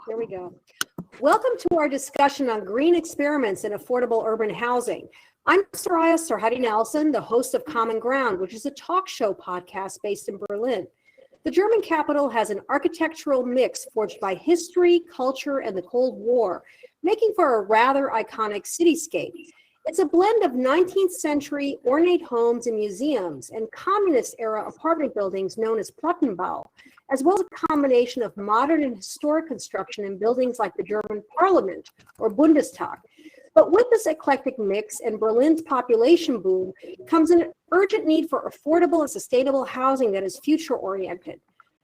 Here we go. Welcome to our discussion on green experiments in affordable urban housing. I'm SORAYA SARHADDI NELSON, the host of Common Ground, which is a talk show podcast based in Berlin. The German capital has an architectural mix forged by history, culture, and the Cold War, making for a rather iconic cityscape. It's a blend of 19th century ornate homes and museums and communist-era apartment buildings known as Plattenbau, as well as a combination of modern and historic construction in buildings like the German Parliament or Bundestag. But with this eclectic mix and Berlin's population boom comes an urgent need for affordable and sustainable housing that is future-oriented.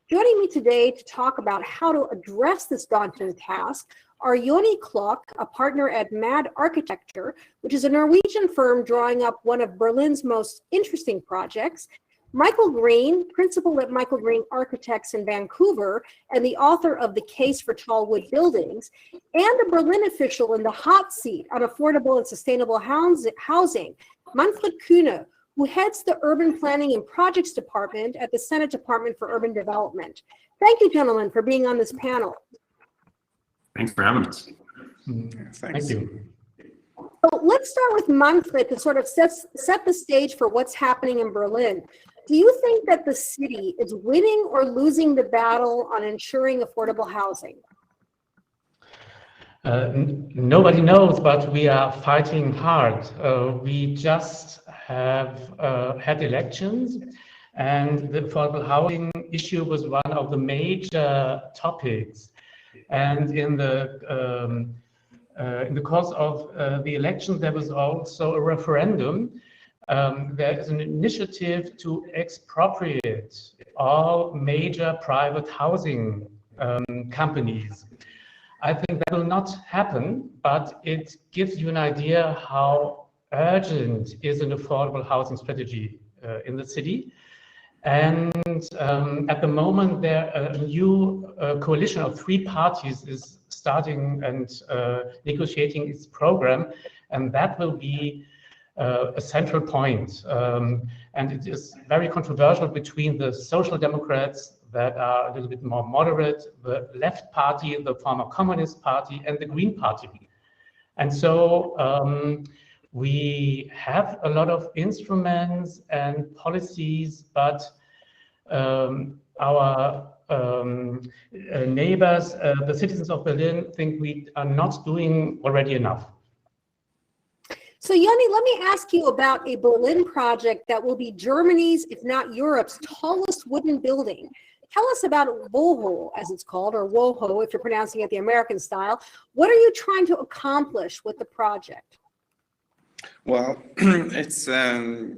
Joining me today to talk about how to address this daunting task are Jonny Klokk, a partner at MAD Architecture, which is a Norwegian firm drawing up one of Berlin's most interesting projects, Michael Green, principal at Michael Green Architects in Vancouver, and the author of The Case for Tall Wood Buildings, and a Berlin official in the hot seat on affordable and sustainable housing, Manfred Kühne, who heads the Urban Planning and Projects Department at the Senate Department for Urban Development. Thank you, gentlemen, for being on this panel. Thanks for having us. Thank you. So let's start with Manfred to sort of set the stage for what's happening in Berlin. Do you think that the city is winning or losing the battle on ensuring affordable housing? Nobody knows, but we are fighting hard. We just have had elections, and the affordable housing issue was one of the major topics. And in the course of the election, there was also a referendum. There is an initiative to expropriate all major private housing companies. I think that will not happen, but it gives you an idea how urgent is an affordable housing strategy in the city. And at the moment, a new coalition of 3 parties is starting and negotiating its program, and that will be a central point. And it is very controversial between the Social Democrats that are a little bit more moderate, the Left Party, the former Communist Party, and the Green Party. And so we have a lot of instruments and policies, but our neighbors, the citizens of Berlin, think we are not doing already enough. So Yoni, let me ask you about a Berlin project that will be Germany's, if not Europe's, tallest wooden building. Tell us about Woho, as it's called, or Woho, if you're pronouncing it the American style. What are you trying to accomplish with the project? Well, it's a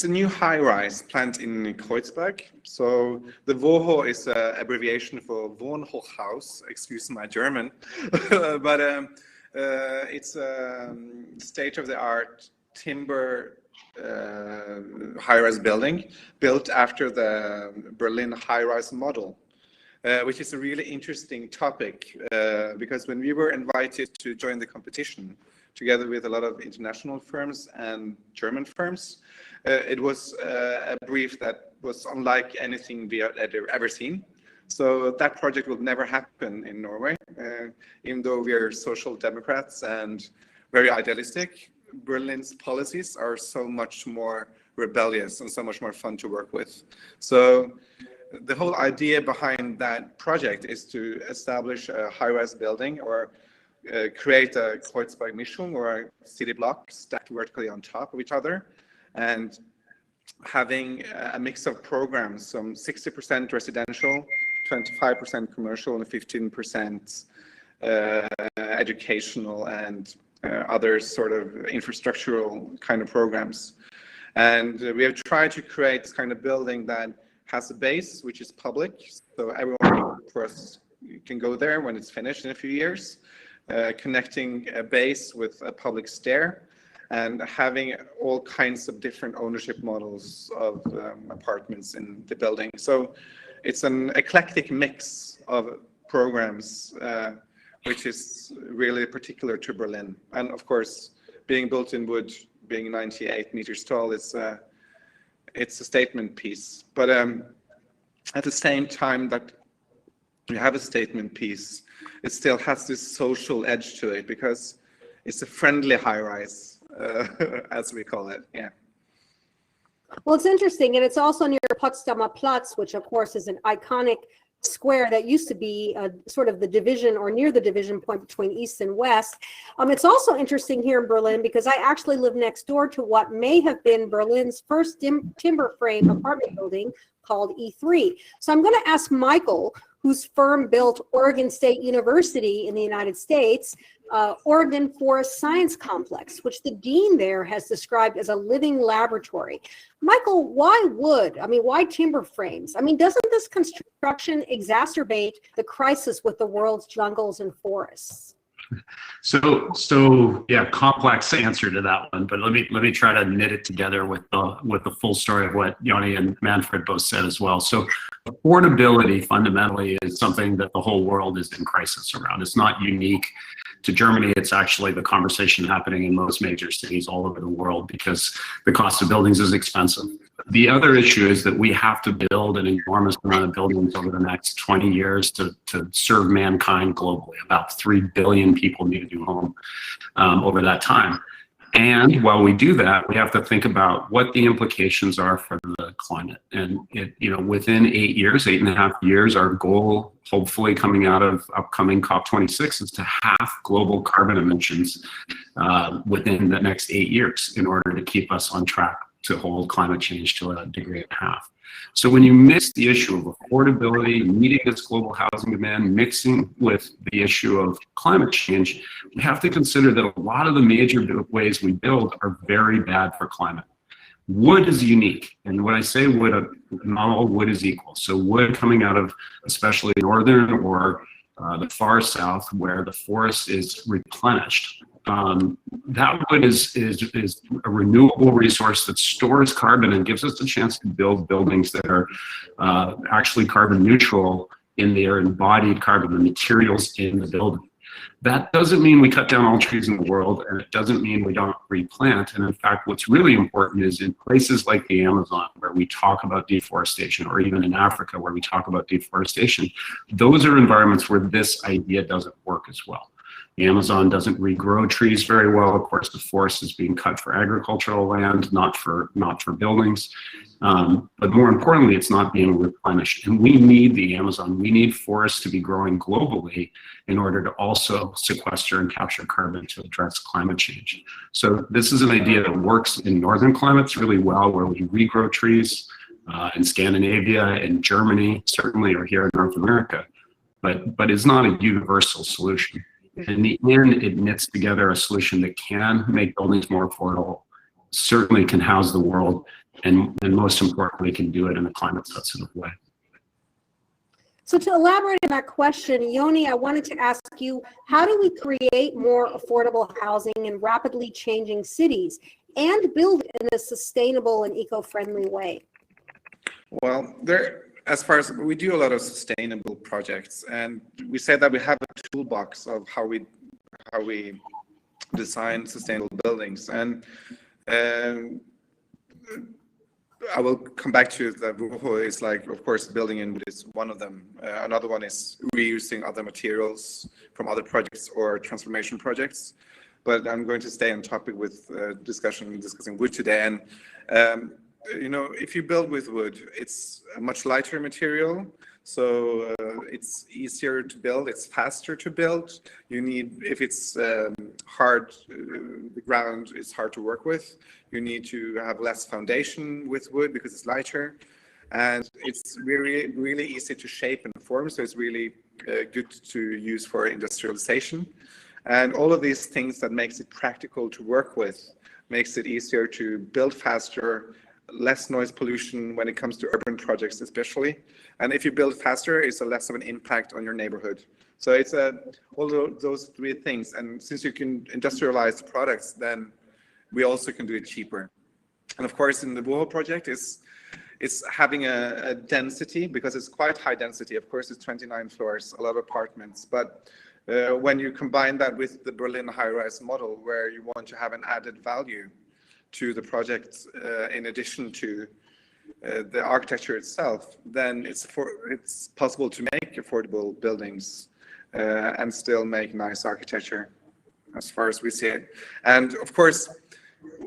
new high-rise planned in Kreuzberg. So the Woho is an abbreviation for Wohnhochhaus. Excuse my German, but it's a state-of-the-art timber high-rise building built after the Berlin high-rise model, which is a really interesting topic because when we were invited to join the competition together with a lot of international firms and German firms, it was a brief that was unlike anything we had ever seen. So that project will never happen in Norway, even though we are social democrats and very idealistic. Berlin's policies are so much more rebellious and so much more fun to work with. So the whole idea behind that project is to establish a high-rise building or create a Kreuzberg Mischung or a city block stacked vertically on top of each other, and having a mix of programs, some 60% residential, 25% commercial, and 15% educational and other sort of infrastructural kind of programs. And we have tried to create this kind of building that has a base which is public, so everyone first can go there when it's finished in a few years, connecting a base with a public stair, and having all kinds of different ownership models of apartments in the building. So it's an eclectic mix of programs, which is really particular to Berlin. And of course, being built in wood, being 98 meters tall, it's a statement piece. But at the same time, that you have a statement piece, it still has this social edge to it because it's a friendly high-rise, as we call it. Yeah. Well, it's interesting, and it's also near Potsdamer Platz, which of course is an iconic square that used to be sort of the division or near the division point between East and West. It's also interesting here in Berlin because I actually live next door to what may have been Berlin's first timber frame apartment building called E3. So I'm going to ask Michael, whose firm built Oregon State University in the United States, Oregon Forest Science Complex, which the dean there has described as a living laboratory. Michael, why wood? I mean, why timber frames? I mean, doesn't this construction exacerbate the crisis with the world's jungles and forests? So yeah, complex answer to that one, but let me try to knit it together with the full story of what Yoni and Manfred both said as well. So affordability fundamentally is something that the whole world is in crisis around. It's not unique to Germany. It's actually the conversation happening in most major cities all over the world because the cost of buildings is expensive. The other issue is that we have to build an enormous amount of buildings over the next 20 years to serve mankind globally. About 3 billion people need a new home over that time. And while we do that, we have to think about what the implications are for the climate. And within 8 years, 8.5 years, our goal, hopefully coming out of upcoming COP26, is to halve global carbon emissions within the next 8 years in order to keep us on track to hold climate change to 1.5 degrees. So when you mix the issue of affordability, meeting this global housing demand, mixing with the issue of climate change, we have to consider that a lot of the major ways we build are very bad for climate. Wood is unique, and when I say wood, not all wood is equal. So wood coming out of especially northern or the far south where the forest is replenished, that wood is a renewable resource that stores carbon and gives us a chance to build buildings that are actually carbon neutral in their embodied carbon, the materials in the building. That doesn't mean we cut down all trees in the world, and it doesn't mean we don't replant. And in fact, what's really important is in places like the Amazon, where we talk about deforestation, or even in Africa, where we talk about deforestation, those are environments where this idea doesn't work as well. The Amazon doesn't regrow trees very well. Of course, the forest is being cut for agricultural land, not for buildings. But more importantly, it's not being replenished. And we need the Amazon. We need forests to be growing globally in order to also sequester and capture carbon to address climate change. So this is an idea that works in northern climates really well, where we regrow trees in Scandinavia and Germany, certainly, or here in North America. But it's not a universal solution. In the end, it knits together a solution that can make buildings more affordable, certainly can house the world, and most importantly, can do it in a climate-sensitive way. So to elaborate on that question, Yoni, I wanted to ask you, how do we create more affordable housing in rapidly changing cities and build in a sustainable and eco-friendly way? Well, as far as we do a lot of sustainable projects, and we say that we have a toolbox of how we design sustainable buildings. And I will come back to the Woho is like, of course, building in is one of them. Another one is reusing other materials from other projects or transformation projects. But I'm going to stay on topic with discussing wood today. And if you build with wood, it's a much lighter material, so it's easier to build, it's faster to build. If it's hard, the ground is hard to work with, you need to have less foundation with wood because it's lighter, and it's really, really easy to shape and form, so it's really good to use for industrialization. And all of these things that makes it practical to work with, makes it easier to build faster, less noise pollution when it comes to urban projects especially. And if you build faster, it's a less of an impact on your neighborhood. So it's all those three things. And since you can industrialize products, then we also can do it cheaper. And of course, in the Woho project, it's having a density, because it's quite high density. Of course, it's 29 floors, a lot of apartments. But when you combine that with the Berlin high-rise model, where you want to have an added value to the project, in addition to the architecture itself, then it's possible to make affordable buildings and still make nice architecture, as far as we see it. And of course,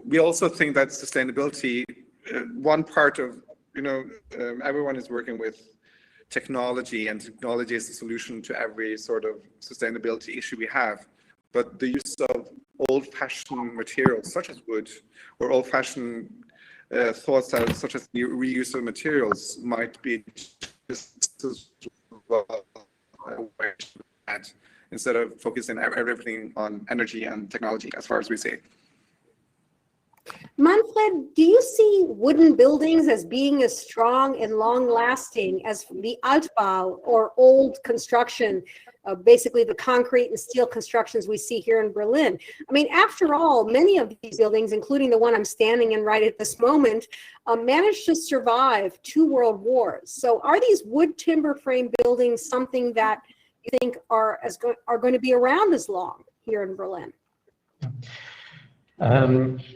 we also think that sustainability, one part of, everyone is working with technology, and technology is the solution to every sort of sustainability issue we have. But the use of old-fashioned materials such as wood, or old-fashioned thoughts such as the reuse of materials might be just as well a way to add, instead of focusing everything on energy and technology, as far as we see it. Manfred, do you see wooden buildings as being as strong and long-lasting as the Altbau, or old construction, basically the concrete and steel constructions we see here in Berlin? I mean, after all, many of these buildings, including the one I'm standing in right at this moment, managed to survive 2 world wars. So are these wood timber frame buildings something that you think are going to be around as long here in Berlin?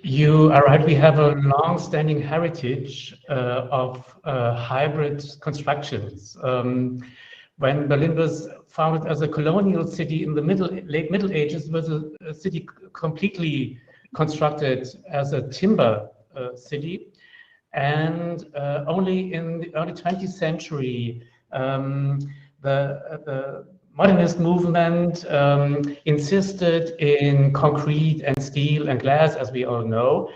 You are right. We have a long-standing heritage of hybrid constructions. When Berlin was founded as a colonial city in the late Middle Ages, it was a city completely constructed as a timber city. And only in the early 20th century, the modernist movement insisted in concrete and steel and glass, as we all know.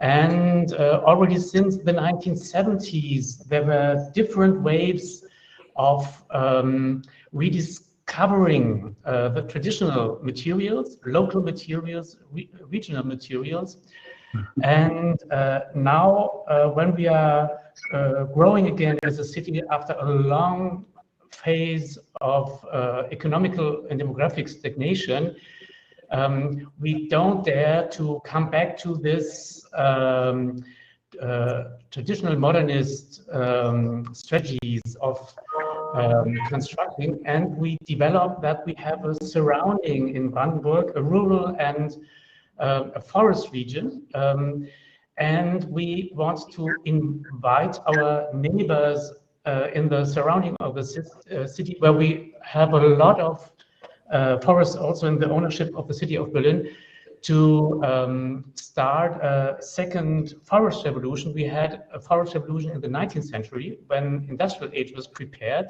And already since the 1970s, there were different waves of rediscovering the traditional materials, local materials, regional materials. And now, when we are growing again as a city after a long phase of economical and demographic stagnation, we don't dare to come back to this traditional modernist strategies of constructing, and we developed that we have a surrounding in Brandenburg, a rural and a forest region, and we want to invite our neighbors in the surrounding of the city, where we have a lot of forests also in the ownership of the city of Berlin, to start a second forest revolution. We had a forest revolution in the 19th century when industrial age was prepared,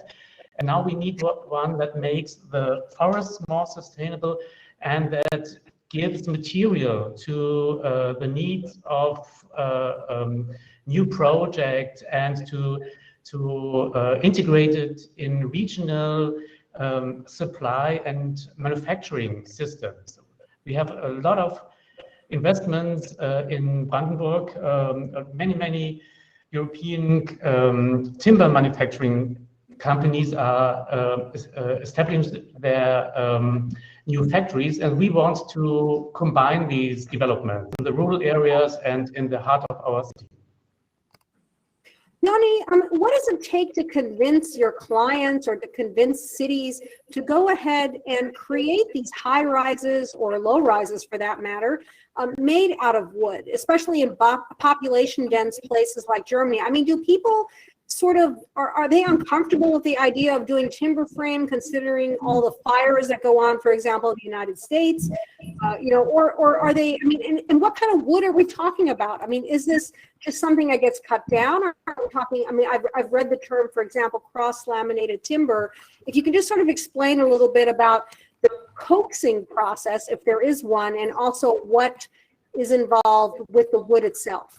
and now we need one that makes the forests more sustainable and that gives material to the needs of new projects, and to integrate it in regional supply and manufacturing systems. We have a lot of investments in Brandenburg. Many European timber manufacturing companies are establishing their new factories, and we want to combine these developments in the rural areas and in the heart of our city. Yoni, what does it take to convince your clients or to convince cities to go ahead and create these high rises or low rises, for that matter, made out of wood, especially in population dense places like Germany? I mean, do people sort of, are they uncomfortable with the idea of doing timber frame, considering all the fires that go on, for example, in the United States, or are they, I mean, and what kind of wood are we talking about? I mean, is this just something that gets cut down, or are we talking, I mean, I've read the term, for example, cross-laminated timber. If you can just sort of explain a little bit about the coaxing process, if there is one, and also what is involved with the wood itself.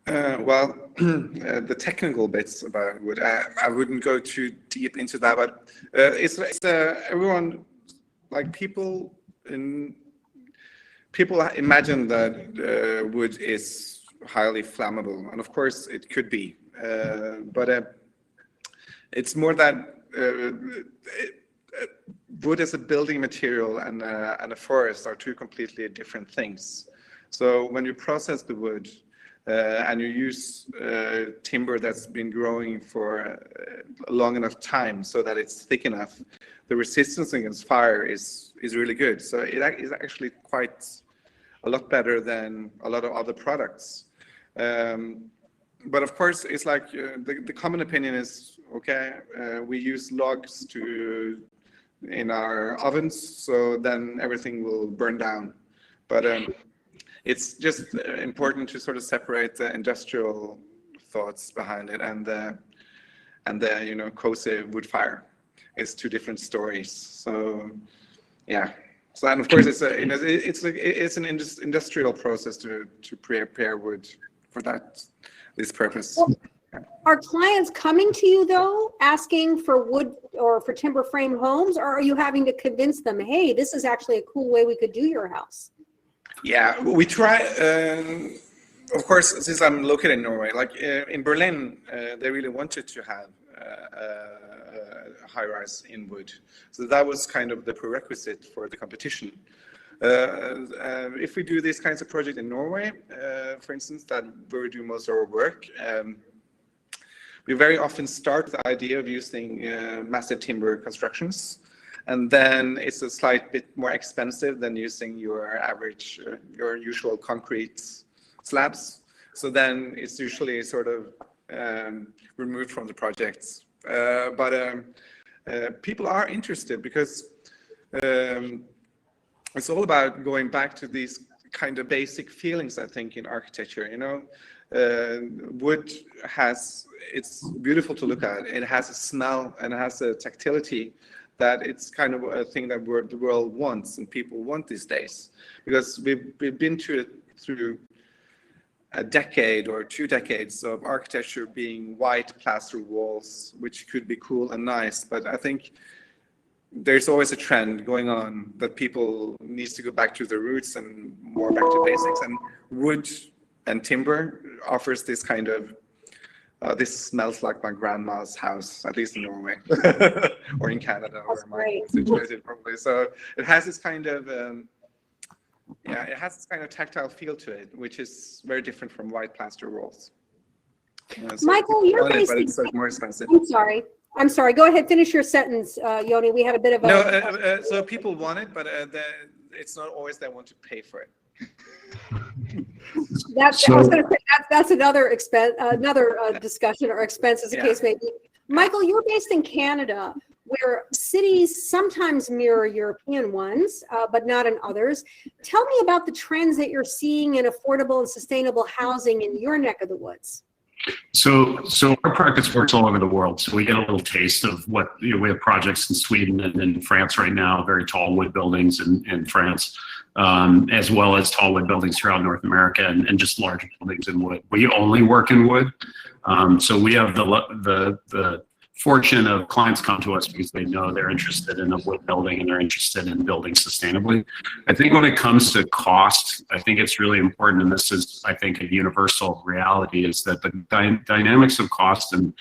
Well, the technical bits about wood, I wouldn't go too deep into that, but it's everyone, like people imagine that wood is highly flammable, and of course it could be, but it's more that wood as a building material and a forest are two completely different things. So when you process the wood, and you use timber that's been growing for a long enough time so that it's thick enough, the resistance against fire is really good. So it is actually quite a lot better than a lot of other products. But of course, it's like the common opinion is, okay, we use logs in our ovens, so then everything will burn down. But it's just important to sort of separate the industrial thoughts behind it and the cozy wood fire. It's two different stories. So yeah. So and of course it's an industrial process to prepare wood for this purpose. Well, are clients coming to you though, asking for wood or for timber frame homes, or are you having to convince them, hey, this is actually a cool way we could do your house? Yeah, we try. Of course, since I'm located in Norway, like in Berlin, they really wanted to have a high-rise in wood. So that was kind of the prerequisite for the competition. If we do these kinds of projects in Norway, for instance, that where we do most of our work, we very often start with the idea of using massive timber constructions. And then it's a slight bit more expensive than using your average, your usual concrete slabs. So then it's usually sort of removed from the projects. But people are interested because it's all about going back to these kind of basic feelings, I think, in architecture. Wood it's beautiful to look at. It has a smell and it has a tactility that it's kind of a thing that the world wants and people want these days, because we've been through a decade or 2 decades of architecture being white plaster walls, which could be cool and nice, but I think there's always a trend going on that people needs to go back to the roots and more back to basics, and wood and timber offers this kind of this smells like my grandma's house, at least in Norway or in Canada, or my situation probably. So it has this kind of it has this kind of tactile feel to it, which is very different from white plaster walls. So Michael, you're but basically it's more expensive. I'm sorry. Go ahead, finish your sentence, Yoni. We had a bit of a so people want it, but it's not always they want to pay for it. I was going to say that's another expense, another discussion or expense, as the case may be. Michael, you're based in Canada, where cities sometimes mirror European ones, but not in others. Tell me about the trends that you're seeing in affordable and sustainable housing in your neck of the woods. So our practice works all over the world. So we get a little taste of what, we have projects in Sweden and in France right now, very tall wood buildings in France, as well as tall wood buildings throughout North America and just large buildings in wood. We only work in wood. So we have the fortune of clients come to us because they know they're interested in a wood building and they're interested in building sustainably. I think when it comes to cost, I think it's really important, and this is, I think, a universal reality, is that the dynamics of cost and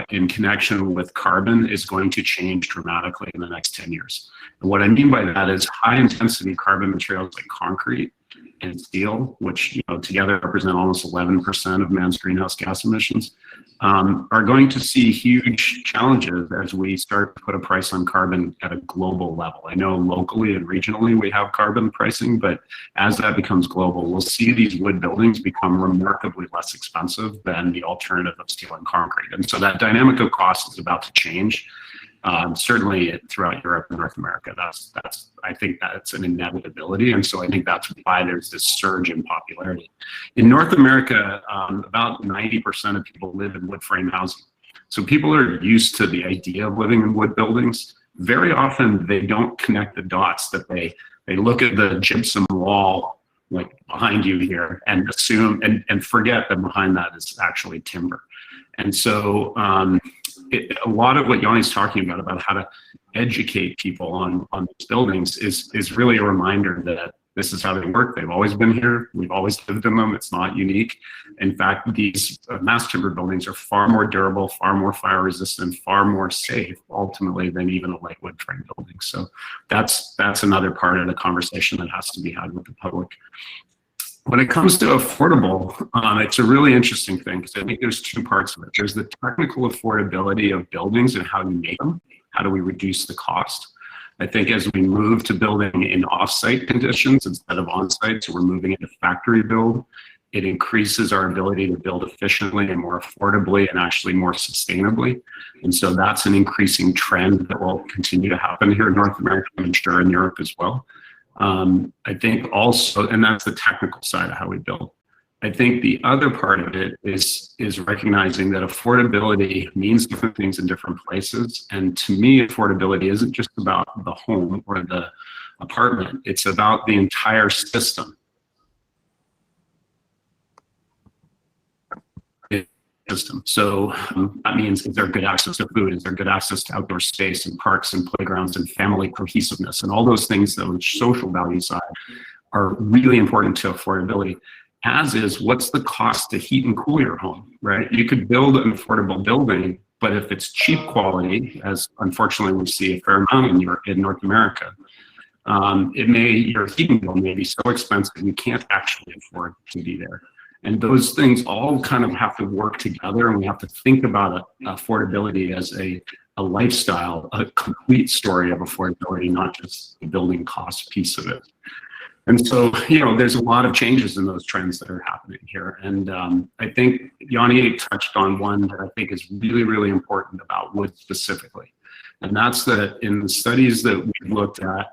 in connection with carbon is going to change dramatically in the next 10 years. And what I mean by that is high intensity carbon materials like concrete and steel, which together represent almost 11% of man's greenhouse gas emissions, are going to see huge challenges as we start to put a price on carbon at a global level. I know locally and regionally we have carbon pricing, but as that becomes global, we'll see these wood buildings become remarkably less expensive than the alternative of steel and concrete. And so that dynamic of cost is about to change. Certainly throughout Europe and North America, I think that's an inevitability, and so I think that's why there's this surge in popularity. In North America, about 90% of people live in wood frame housing, so people are used to the idea of living in wood buildings. Very often, they don't connect the dots. That they look at the gypsum wall like behind you here and assume and forget that behind that is actually timber, and so. A lot of what Yoni's talking about how to educate people on these buildings is really a reminder that this is how they work. They've always been here. We've always lived in them. It's not unique. In fact, these mass timber buildings are far more durable, far more fire resistant, far more safe ultimately than even a light wood frame building. So that's another part of the conversation that has to be had with the public. When it comes to affordable, it's a really interesting thing because I think there's 2 parts of it. There's the technical affordability of buildings and how you make them. How do we reduce the cost? I think as we move to building in off-site conditions instead of on-site, so we're moving into factory build, It increases our ability to build efficiently and more affordably and actually more sustainably. And so that's an increasing trend that will continue to happen here in North America, I'm sure in Europe as well. I think also, and that's the technical side of how we build. I think the other part of it is recognizing that affordability means different things in different places. And to me, affordability isn't just about the home or the apartment. It's about the entire system. So that means, is there good access to food? Is there good access to outdoor space and parks and playgrounds and family cohesiveness? And all those things, those social value side, are really important to affordability. As is, what's the cost to heat and cool your home, right? You could build an affordable building, but if it's cheap quality, as unfortunately we see a fair amount in North America, your heating bill may be so expensive you can't actually afford to be there. And those things all kind of have to work together, and we have to think about affordability as a lifestyle, a complete story of affordability, not just the building cost piece of it. And so, there's a lot of changes in those trends that are happening here. And I think Yoni touched on one that I think is really, really important about wood specifically. And that's that in the studies that we've looked at,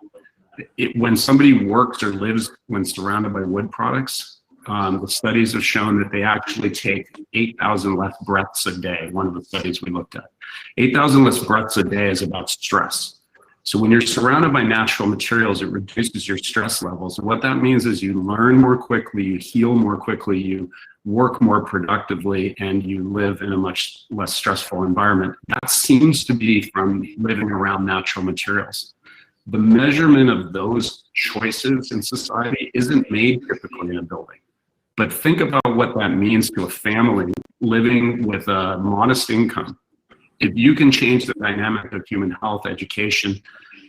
when somebody works or lives when surrounded by wood products, the studies have shown that they actually take 8,000 less breaths a day. One of the studies we looked at. 8,000 less breaths a day is about stress. So when you're surrounded by natural materials, it reduces your stress levels. And what that means is you learn more quickly, you heal more quickly, you work more productively, and you live in a much less stressful environment. That seems to be from living around natural materials. The measurement of those choices in society isn't made typically in a building. But think about what that means to a family living with a modest income. If you can change the dynamic of human health, education,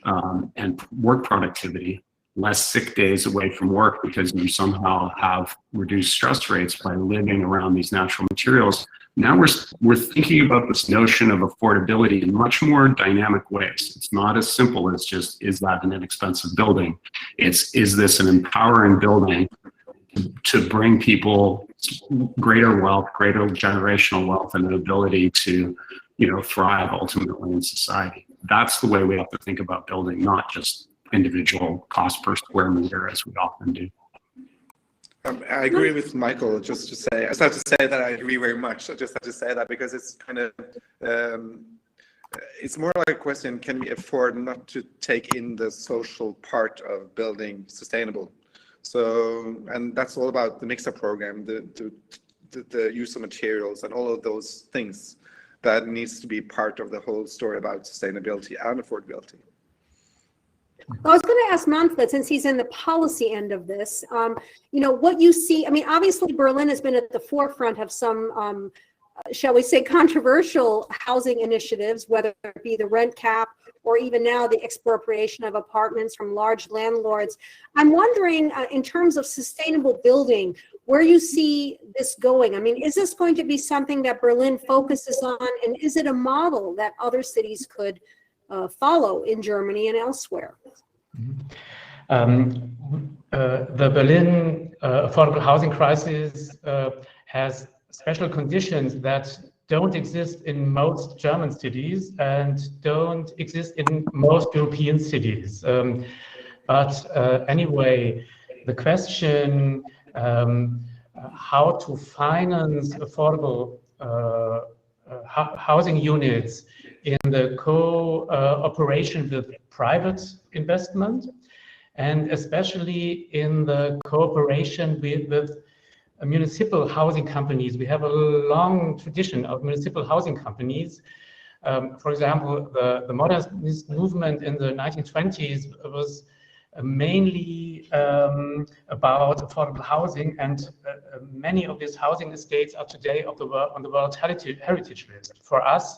and work productivity, less sick days away from work because you somehow have reduced stress rates by living around these natural materials, now we're thinking about this notion of affordability in much more dynamic ways. It's not as simple as just, is that an inexpensive building? Is this an empowering building to bring people greater wealth, greater generational wealth, and an ability to, thrive ultimately in society. That's the way we have to think about building, not just individual cost per square meter as we often do. I agree with Michael. Just to say, I just have to say that I agree very much. I just have to say that because it's kind of, it's more like a question: can we afford not to take in the social part of building sustainable? So, and that's all about the mix-up program, the use of materials, and all of those things that needs to be part of the whole story about sustainability and affordability. I was going to ask Manfred, since he's in the policy end of this, what you see. I mean, obviously Berlin has been at the forefront of some, shall we say, controversial housing initiatives, whether it be the rent cap or even now the expropriation of apartments from large landlords. I'm wondering, in terms of sustainable building, where you see this going. I mean, is this going to be something that Berlin focuses on, and is it a model that other cities could follow in Germany and elsewhere? The Berlin affordable housing crisis has special conditions that don't exist in most German cities and don't exist in most European cities. But anyway, the question how to finance affordable housing units in the cooperation with private investment, and especially in the cooperation with municipal housing companies. We have a long tradition of municipal housing companies. For example, the modernist movement in the 1920s was mainly about affordable housing, and many of these housing estates are today on the World Heritage List. For us,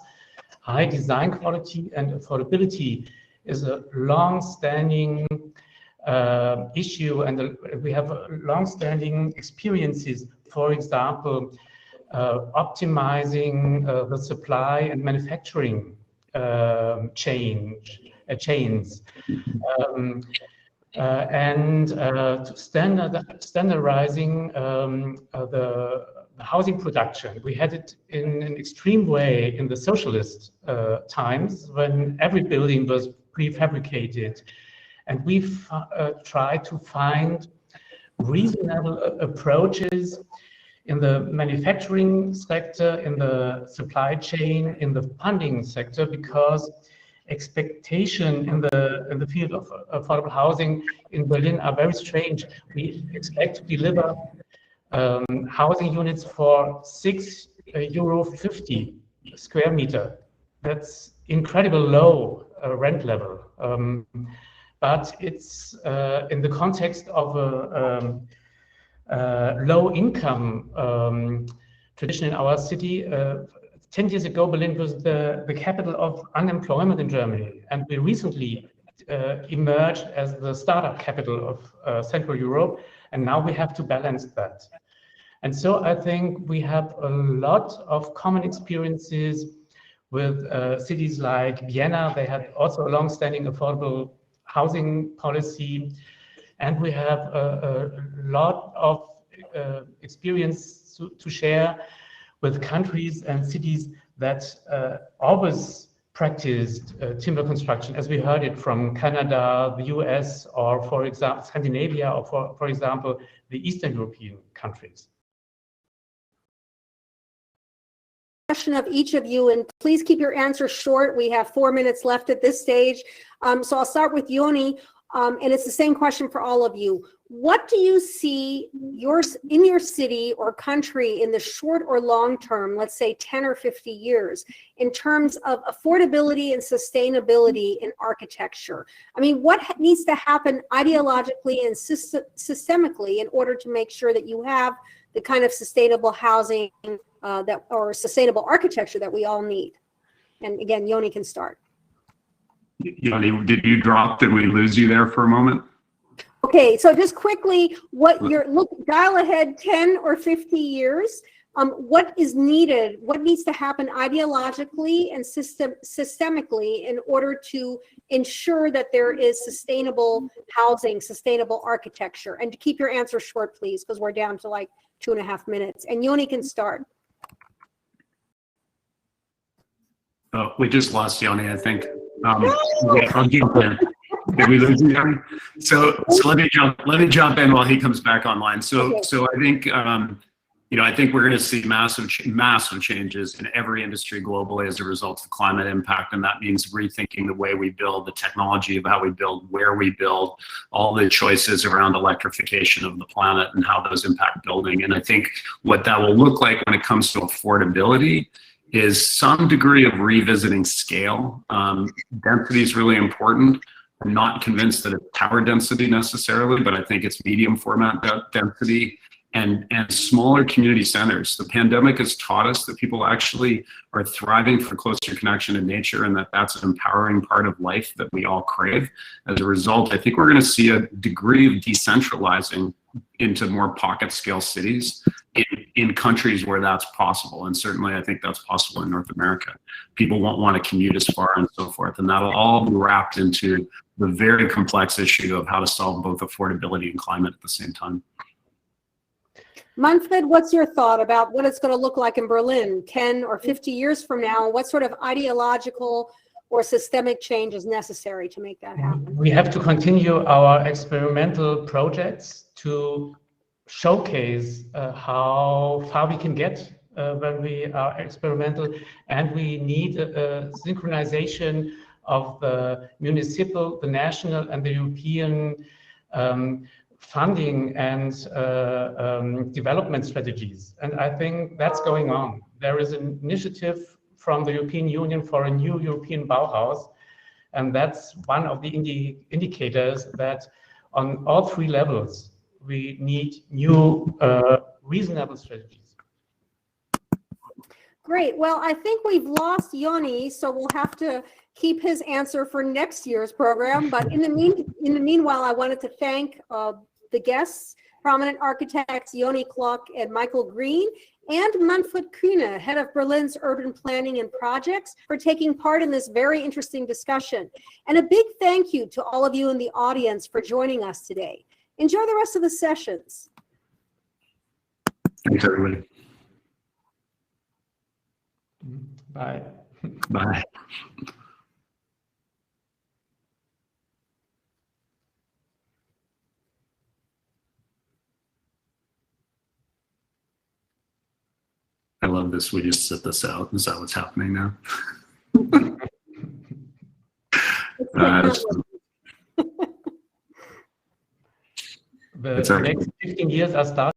high design quality and affordability is a long-standing issue, and we have long-standing experiences. For example, optimizing the supply and manufacturing chains. and to standardizing the housing production. We had it in an extreme way in the socialist times when every building was prefabricated, and we've tried to find reasonable approaches in the manufacturing sector, in the supply chain, in the funding sector, because expectation in the field of affordable housing in Berlin are very strange. We expect to deliver housing units for €6.50 square meter. That's incredible low rent level. But it's in the context of a low income tradition in our city. 10 years ago, Berlin was the capital of unemployment in Germany, and we recently emerged as the startup capital of Central Europe, and now we have to balance that. And so I think we have a lot of common experiences with cities like Vienna. They had also a long-standing affordable housing policy, and we have a lot of experience to share with countries and cities that always practiced timber construction, as we heard it from Canada, the US, or for example, Scandinavia, or for example, the Eastern European countries. Question of each of you, and please keep your answers short. We have 4 minutes left at this stage. So I'll start with Yoni, and it's the same question for all of you. What do you see in your city or country in the short or long term, let's say 10 or 50 years, in terms of affordability and sustainability in architecture? I mean, what needs to happen ideologically and systemically in order to make sure that you have the kind of sustainable housing or sustainable architecture that we all need? And again, Yoni can start. Yoni, did you drop? Did we lose you there for a moment? Okay, so just quickly, dial ahead 10 or 50 years. What is needed? What needs to happen ideologically and systemically in order to ensure that there is sustainable housing, sustainable architecture? And to keep your answer short, please, because we're down to like 2.5 minutes. And Yoni can start. Oh, we just lost Yoni, I think. Yeah, I'll jump in. Did we lose Yoni? So let me jump in while he comes back online. So I think I think we're going to see massive changes in every industry globally as a result of climate impact, and that means rethinking the way we build, the technology of how we build, where we build, all the choices around electrification of the planet and how those impact building. And I think what that will look like when it comes to affordability is some degree of revisiting scale. Density is really important. I'm not convinced that it's tower density necessarily, but I think it's medium format density and smaller community centers. The pandemic has taught us that people actually are thriving for closer connection to nature, and that's an empowering part of life that we all crave. As a result, I think we're going to see a degree of decentralizing into more pocket scale cities in countries where that's possible. And certainly I think that's possible in North America. People won't want to commute as far and so forth. And that'll all be wrapped into the very complex issue of how to solve both affordability and climate at the same time. Manfred, what's your thought about what it's going to look like in Berlin 10 or 50 years from now? What sort of ideological or systemic change is necessary to make that happen? We have to continue our experimental projects to showcase how far we can get when we are experimental, and we need a synchronization of the municipal, the national, and the European funding and development strategies. And I think that's going on. There is an initiative from the European Union for a new European Bauhaus, and that's one of the indicators that on all three levels we need new reasonable strategies. Great. Well, I think we've lost Yoni, so we'll have to keep his answer for next year's program. But in the meanwhile, I wanted to thank the guests, prominent architects Yoni Klokk and Michael Green, and Manfred Kühne, head of Berlin's urban planning and projects, for taking part in this very interesting discussion. And a big thank you to all of you in the audience for joining us today. Enjoy the rest of the sessions. Thanks, everybody. Bye. Bye. I love this. We just sit this out. Is that what's happening now? The next 15 years are starting.